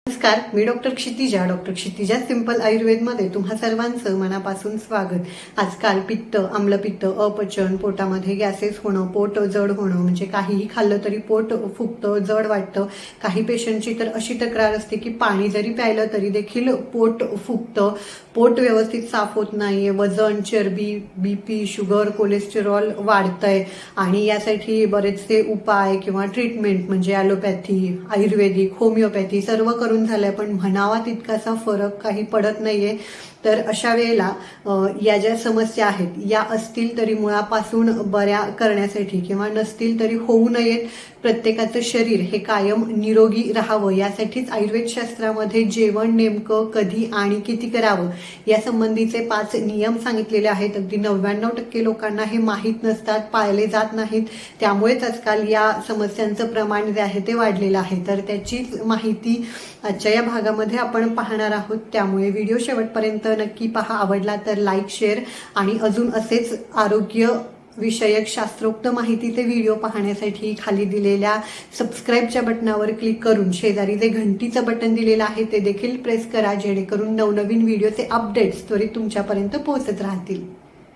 नमस्कार, मी doctor Kshitija simple आयुर्वेदमध्ये तुम्हा सर्वांचं मनापासून स्वागत। आजकाल पित्त, आम्लपित्त, अपचन, पोटामध्ये गॅसेस होणं, पोट जड होणं, म्हणजे काहीही खाल्लं तरी पोट फुगतं, जड वाटतं। काही पेशंटची तर अशी तक्रार असते की पाणी जरी प्यायलं तरी देखील पोट फुगतं, पोट व्यवस्थित साफ होत नाहीये, वजन, चरबी, बीपी, शुगर, कोलेस्टेरॉल वाढतंय आणि यासाठी बरेचसे उपाय किंवा ट्रीटमेंट म्हणजे ॲलोपॅथी, आयुर्वेदिक, होमिओपॅथी सर्व करून झालंय, पण म्हणावा तितकासा फरक काही पडत नाहीये। तर अशा वेळेला या ज्या समस्या आहेत या असतील तरी मुळापासून बऱ्या करण्यासाठी किंवा नसतील तरी होऊ नयेत, प्रत्येकाचं शरीर हे कायम निरोगी राहावं यासाठीच आयुर्वेद शास्त्रामध्ये जेवण नेमकं कधी आणि किती करावं या संबंधीचे 5 नियम सांगितलेले आहेत। अगदी 99% लोकांना हे माहीत नसतात, पाळले जात नाहीत, त्यामुळेच आजकाल या समस्यांचं प्रमाण जे आहे ते वाढलेलं आहे। तर त्याचीच माहिती आजच्या या भागामध्ये आपण पाहणार आहोत, त्यामुळे व्हिडिओ शेवटपर्यंत नक्की पहा। आवडला तर लाईक, शेअर आणि अजून असेच आरोग्य विषयक शास्त्रोक्त माहितीचे व्हिडिओ पाहण्यासाठी खाली दिलेल्या सबस्क्राईबच्या बटनावर क्लिक करून शेजारी जे घंटीचं बटन दिलेलं आहे ते देखील प्रेस करा, जेणेकरून नवनवीन व्हिडिओचे अपडेट्स त्वरित तुमच्यापर्यंत पोहोचत राहतील।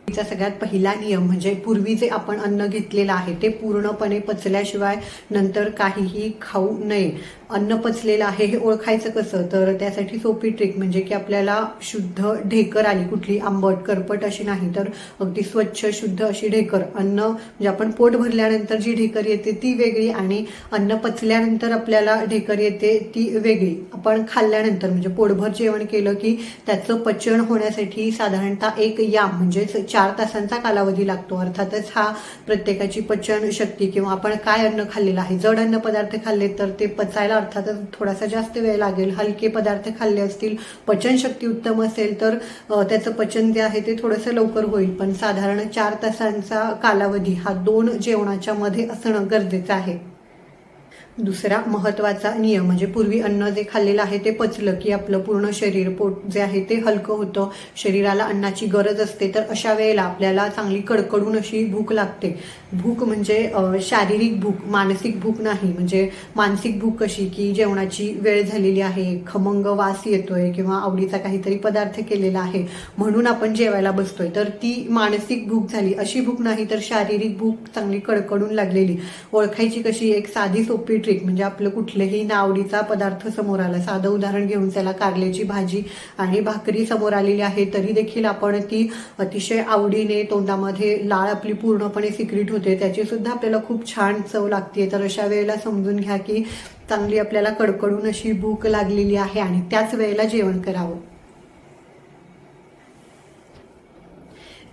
सगळ्यात पहिला नियम म्हणजे पूर्वी जे आपण अन्न घेतलेलं आहे ते पूर्णपणे पचल्याशिवाय नंतर काहीही खाऊ नये। अन्न पचलेलं आहे हे ओळखायचं कसं, तर त्यासाठी सोपी ट्रिक म्हणजे की आपल्याला शुद्ध ढेकर आली, कुठली आंबट करपट अशी नाही, तर अगदी स्वच्छ शुद्ध अशी ढेकर, अन्न म्हणजे आपण पोट भरल्यानंतर जी ढेकर येते ती वेगळी आणि अन्न पचल्यानंतर आपल्याला ढेकर येते ती वेगळी। आपण खाल्ल्यानंतर म्हणजे पोटभर जेवण केलं की त्याचं पचन होण्यासाठी साधारणतः 1 याम म्हणजेच 4 तासांचा कालावधी लागतो। अर्थातच हा प्रत्येकाची पचन शक्ती किंवा आपण काय अन्न खाल्लेलं आहे, जड अन्न पदार्थ खाल्ले तर ते पचायला अर्थातच थोडासा जास्त वेळ लागेल, हलके पदार्थ खाल्ले असतील, पचनशक्ती उत्तम असेल तर त्याचं पचन जे आहे ते थोडंसं लवकर होईल, पण साधारण 4 तासांचा कालावधी हा 2 जेवणाच्या मध्ये असणं गरजेचं आहे। दुसरा महत्त्वाचा नियम म्हणजे पूर्वी अन्न जे खाल्लेलं आहे ते पचलं की आपलं पूर्ण शरीर, पोट जे आहे ते हलकं होतं, शरीराला अन्नाची गरज असते, तर अशा वेळेला आपल्याला चांगली कडकडून अशी भूक लागते। भूक म्हणजे शारीरिक भूक, मानसिक भूक नाही। म्हणजे मानसिक भूक कशी की जेवणाची वेळ झालेली आहे, खमंग वास येतोय किंवा आवडीचा काहीतरी पदार्थ केलेला आहे म्हणून आपण जेवायला बसतोय, तर ती मानसिक भूक झाली। अशी भूक नाही तर शारीरिक भूक चांगली कडकडून लागलेली ओळखायची कशी, एक साधी सोपी ट्रिक म्हणजे आपलं कुठलेही नावडीचा पदार्थ समोर आला, साधं उदाहरण घेऊन त्याला कारल्याची भाजी आणि भाकरी समोर आलेली आहे तरी देखील आपण ती अतिशय आवडीने, तोंडामध्ये लाळ आपली पूर्णपणे सिक्रीट होते, त्याची सुद्धा आपल्याला खूप छान चव लागते। तर अशा वेळेला समजून घ्या की चांगली आपल्याला कडकडून अशी भूक लागलेली आहे आणि त्याच वेळेला जेवण करावं।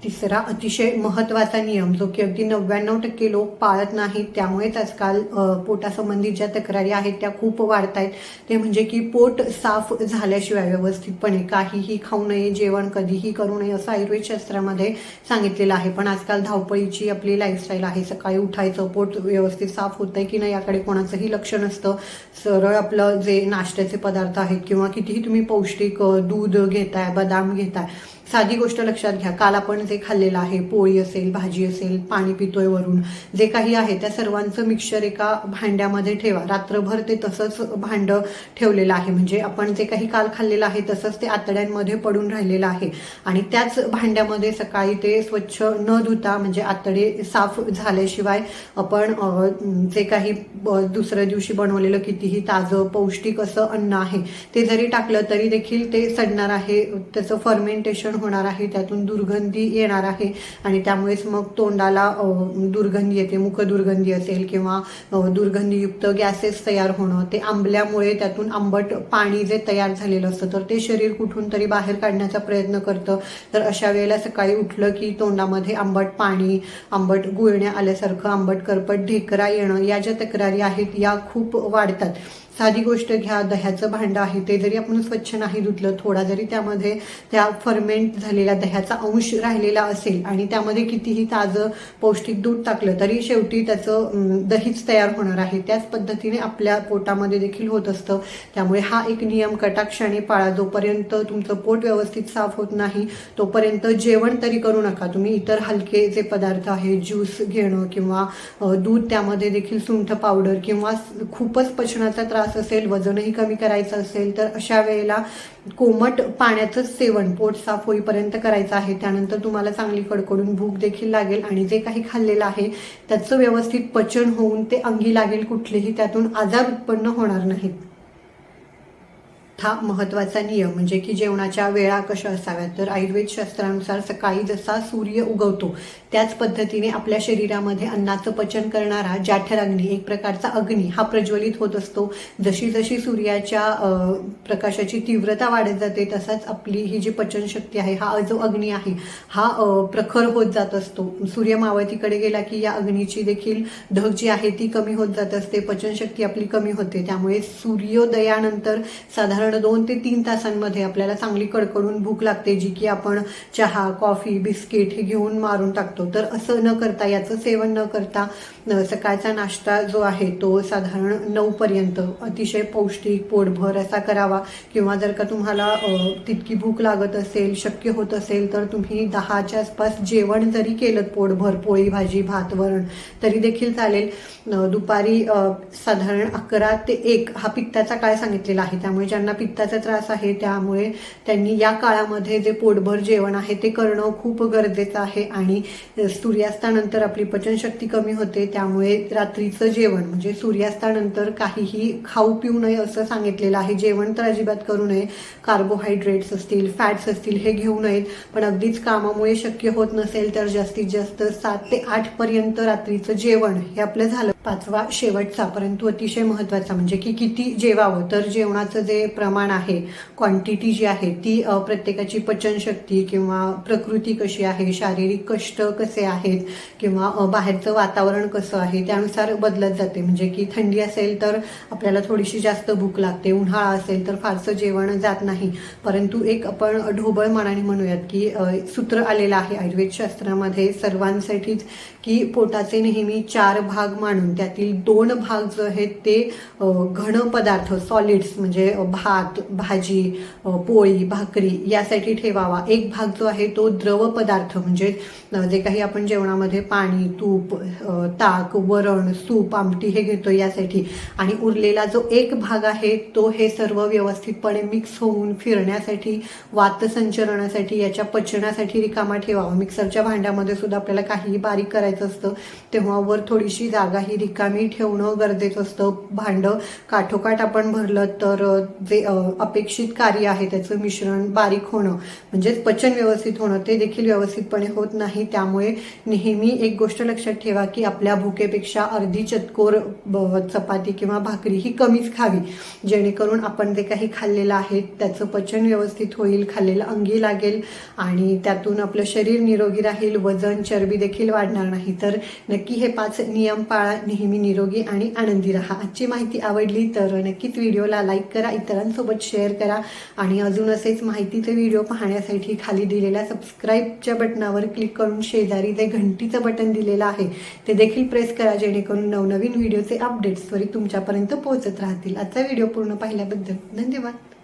तिसरा अतिशय महत्त्वाचा नियम जो की अगदी 99% लोक पाळत नाहीत, त्यामुळेच आजकाल पोटासंबंधित ज्या तक्रारी आहेत त्या खूप वाढत आहेत, ते म्हणजे की पोट साफ झाल्याशिवाय व्यवस्थितपणे काहीही खाऊ नये, जेवण कधीही करू नये असं आयुर्वेद शास्त्रामध्ये सांगितलेलं आहे। पण आजकाल धावपळीची आपली लाईफस्टाईल आहे, सकाळी उठायचं, पोट व्यवस्थित साफ होतंय की नाही याकडे कोणाचंही लक्ष नसतं, सरळ आपलं जे नाश्त्याचे पदार्थ आहेत किंवा कितीही तुम्ही पौष्टिक दूध घेताय, बदाम घेताय, साधी गोष्ट लक्षात घ्या, काल आपण जे खाल्लेलं आहे, पोळी असेल, भाजी असेल, पाणी पितोय वरून, जे काही आहे त्या सर्वांचं मिक्सचर एका भांड्यामध्ये ठेवा, रात्रभर ते तसंच भांडं ठेवलेलं आहे, म्हणजे आपण जे काही काल खाल्लेलं आहे तसंच ते आतड्यांमध्ये पडून राहिलेलं आहे आणि त्याच भांड्यामध्ये सकाळी ते स्वच्छ न धुता म्हणजे आतडे साफ झाल्याशिवाय आपण जे काही दुसऱ्या दिवशी बनवलेलं कितीही ताजं पौष्टिक असं अन्न आहे ते जरी टाकलं तरी देखील ते सडणार आहे, त्याचं फर्मेंटेशन होणार आहे, त्यातून दुर्गंधी येणार आहे आणि त्यामुळेच मग तोंडाला दुर्गंधी येते, मुख दुर्गंधी असेल किंवा दुर्गंधीयुक्त गॅसेस तयार होणं, ते आंबल्यामुळे त्यातून आंबट पाणी जे तयार झालेलं असतं तर ते शरीर कुठून तरी बाहेर काढण्याचा प्रयत्न करतं। तर अशा वेळेला सकाळी उठलं की तोंडामध्ये आंबट पाणी, आंबट गुळण्या आल्यासारखं, आंबट करपट ढेकरा येणं, या ज्या तक्रारी आहेत या खूप वाढतात। साधी गोष्ट घ्या, दह्याचं भांडं आहे ते जरी आपण स्वच्छ नाही धुतलं, थोडा जरी त्यामध्ये त्या फर्मेंट झालेल्या दह्याचा अंश राहिलेला असेल आणि त्यामध्ये कितीही ताजं पौष्टिक दूध टाकलं तरी शेवटी त्याचं दहीच तयार होणार आहे। त्याच पद्धतीने आपल्या पोटामध्ये देखील होत असतं, त्यामुळे हा एक नियम कटाक्षाने पाळा। जोपर्यंत तुमचं पोट व्यवस्थित साफ होत नाही तोपर्यंत जेवण तरी करू नका। तुम्ही इतर हलके जे पदार्थ आहे, ज्यूस घेणं किंवा दूध, त्यामध्ये देखील सुंठ पावडर किंवा खूपच पचनाचा त्रास त्रास असेल, वजनही कमी करायचं असेल तर अशा वेळेला कोमट पाण्याचंच सेवन पोट साफ होईपर्यंत करायचं आहे. त्यानंतर तुम्हाला चांगली कडकडून भूक देखील लागेल आणि जे काही खाल्लेलं आहे त्याचं व्यवस्थित पचन होऊन ते अंगी लागेल, कुठलेही त्यातून आजार उत्पन्न होणार नाहीत. हा महत्त्वाचा नियम म्हणजे की जेवणाच्या वेळा कशा असाव्यात, तर आयुर्वेद शास्त्रानुसार सकाळी जसा सूर्य उगवतो त्याच पद्धतीने आपल्या शरीरामध्ये अन्नाचं पचन करणारा जाठराग्नी, एक प्रकारचा अग्नी हा प्रज्वलित होत असतो. जशी जशी सूर्याच्या प्रकाशाची तीव्रता वाढत जाते तसाच आपली ही जी पचनशक्ती आहे, हा जो अग्नी आहे हा प्रखर होत जात असतो. सूर्य मावळतीकडे गेला की या अग्नीची देखील धग जी आहे ती कमी होत जात असते, पचनशक्ती आपली कमी होते. त्यामुळे सूर्योदयानंतर साधारण 2 ते 3 तासांमध्ये आपल्याला चांगली कडकडून भूक लागते, जी की आपण चहा, कॉफी, बिस्किट हे घेऊन मारून टाकतो. तर असं न करता, याचं सेवन न करता सकाळचा नाश्ता जो आहे तो साधारण 9 पर्यंत अतिशय पौष्टिक पोटभर असा करावा. किंवा जर का तुम्हाला तितकी भूक लागत असेल, शक्य होत असेल तर तुम्ही 10च्या आसपास जेवण जरी केलं पोटभर, पोळी भाजी भात वरण तरी देखील चालेल. दुपारी साधारण 11 ते 1 हा पित्ताचा काळ सांगितलेला आहे. त्यामुळे ज्यांना पित्ताचा त्रास आहे त्यामुळे त्यांनी या काळामध्ये जे पोटभर जेवण आहे ते करणं खूप गरजेचं आहे. आणि सूर्यास्तानंतर आपली पचनशक्ती कमी होते, त्यामुळे रात्रीचं जेवण म्हणजे सूर्यास्तानंतर काहीही खाऊ पिऊ नये असं सांगितलेलं आहे. जेवण तर अजिबात करू नये. कार्बोहायड्रेट्स असतील, फॅट्स असतील हे घेऊ नयेत. पण अगदीच कामामुळे शक्य होत नसेल तर जास्तीत जास्त 7 ते 8 पर्यंत रात्रीचं जेवण हे आपलं झालं. 5वा शेवटचा परंतु अतिशय महत्त्वाचा म्हणजे की किती जेवावं. तर जेवणाचं जे प्रमाण आहे, क्वांटिटी जी आहे ती प्रत्येकाची पचनशक्ती किंवा प्रकृती कशी आहे, शारीरिक कष्ट कसे आहेत किंवा बाहेरचं वातावरण कसं आहे त्यानुसार बदलत जाते. म्हणजे की थंडी असेल तर आपल्याला थोडीशी जास्त भूक लागते, उन्हाळा असेल तर फारसं जेवण जात नाही. परंतु एक आपण ढोबळ मनाने म्हणूयात की सूत्र आलेलं आहे आयुर्वेद शास्त्रामध्ये सर्वांसाठीच की पोटाचे नेहमी 4 भाग मानून त्यातील 2 भाग जो आहेत ते घन पदार्थ सॉलिड्स म्हणजे भात, भाजी, पोळी, भाकरी यासाठी ठेवावा. एक भाग जो आहे तो द्रव पदार्थ म्हणजे जे काही आपण जेवणामध्ये पाणी, तूप, ताक, वरण, सूप, आमटी हे घेतो यासाठी. आणि उरलेला जो एक भाग आहे तो हे सर्व व्यवस्थितपणे मिक्स होऊन फिरण्यासाठी, वातसंचरणासाठी, याच्या पचनासाठी रिकामा ठेवावा. मिक्सरच्या भांड्यामध्ये सुद्धा आपल्याला काहीही बारीक करायचं असतं तेव्हा वर थोडीशी जागा ही रिकामी ठेवणं गरजेचं असतं. भांडं काठोकाठ आपण भरलं तर जे अपेक्षित कार्य आहे त्याचं मिश्रण बारीक होणं म्हणजेच पचन व्यवस्थित होणं ते देखील व्यवस्थितपणे होत नाही. त्यामुळे नेहमी एक गोष्ट लक्षात ठेवा की आपल्या भुकेपेक्षा अर्धी चतकोर चपाती किंवा भाकरी ही कमीच खावी, जेणेकरून आपण जे काही खाल्लेलं आहे त्याचं पचन व्यवस्थित होईल, खाल्लेलं अंगी लागेल आणि त्यातून आपलं शरीर निरोगी राहील, वजन चरबी देखील वाढणार नाही. तर नक्की हे 5 नियम पाळा, नेहमी निरोगी आणि आनंदी राहा. आजची माहिती आवडली तर नक्कीच व्हिडिओला लाईक करा, इतरांसोबत शेअर करा आणि अजून असेच माहितीचे व्हिडिओ पाहण्यासाठी खाली दिलेल्या सबस्क्राईबच्या बटनावर क्लिक करून शेजारी जे घंटीचं बटन दिलेलं आहे ते देखील प्रेस करा, जेणेकरून नवनवीन व्हिडिओचे अपडेट्स त्वरित तुमच्यापर्यंत पोहोचत राहतील. आजचा व्हिडिओ पूर्ण पाहिल्याबद्दल धन्यवाद.